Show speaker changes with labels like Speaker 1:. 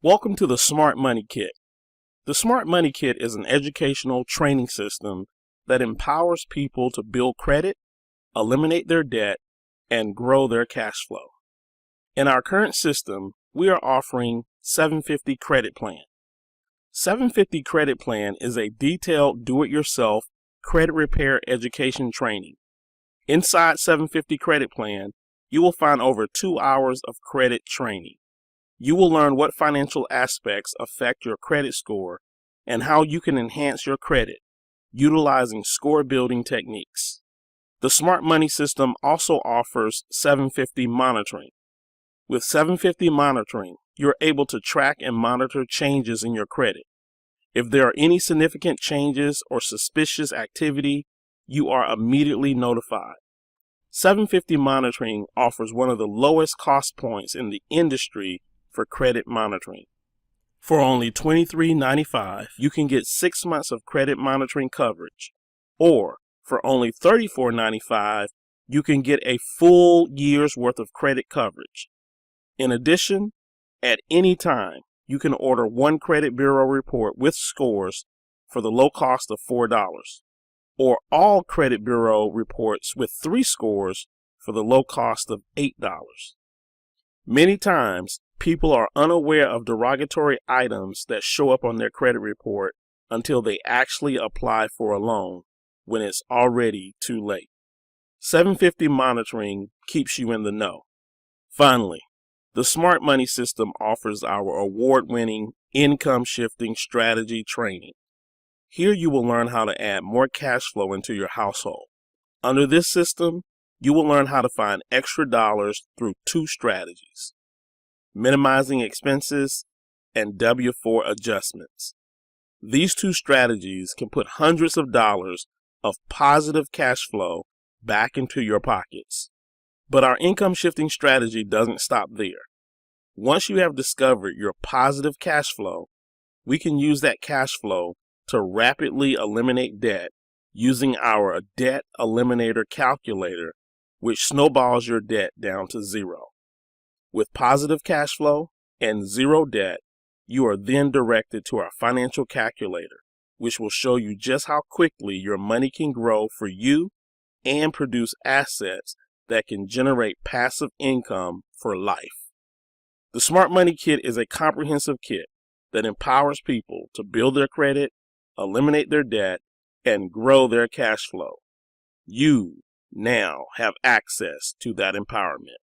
Speaker 1: Welcome to the Smart Money Kit. The Smart Money Kit is an educational training system that empowers people to build credit, eliminate their debt, and grow their cash flow. In our current system, we are offering 750 Credit Plan. 750 Credit Plan is a detailed do-it-yourself credit repair education training. Inside 750 Credit Plan, you will find over 2 hours of credit training. You will learn what financial aspects affect your credit score and how you can enhance your credit utilizing score building techniques. The Smart Money system also offers 750 Monitoring. With 750 Monitoring, you're able to track and monitor changes in your credit. If there are any significant changes or suspicious activity, you are immediately notified. 750 Monitoring offers one of the lowest cost points in the industry for credit monitoring. For only $23.95, you can get 6 months of credit monitoring coverage, or for only $34.95, you can get a full year's worth of credit coverage. In addition, at any time, you can order one credit bureau report with scores for the low cost of $4, or all credit bureau reports with 3 scores for the low cost of $8. Many times, people are unaware of derogatory items that show up on their credit report until they actually apply for a loan when it's already too late. 750 Monitoring keeps you in the know. Finally, the Smart Money system offers our award-winning income shifting strategy training. Here you will learn how to add more cash flow into your household. Under this system, you will learn how to find extra dollars through 2 strategies: minimizing expenses and W-4 adjustments. These 2 strategies can put hundreds of dollars of positive cash flow back into your pockets. But our income shifting strategy doesn't stop there. Once you have discovered your positive cash flow, we can use that cash flow to rapidly eliminate debt using our debt eliminator calculator, which snowballs your debt down to 0. With positive cash flow and 0 debt, you are then directed to our financial calculator, which will show you just how quickly your money can grow for you and produce assets that can generate passive income for life. The Smart Money Kit is a comprehensive kit that empowers people to build their credit, eliminate their debt, and grow their cash flow. You now have access to that empowerment.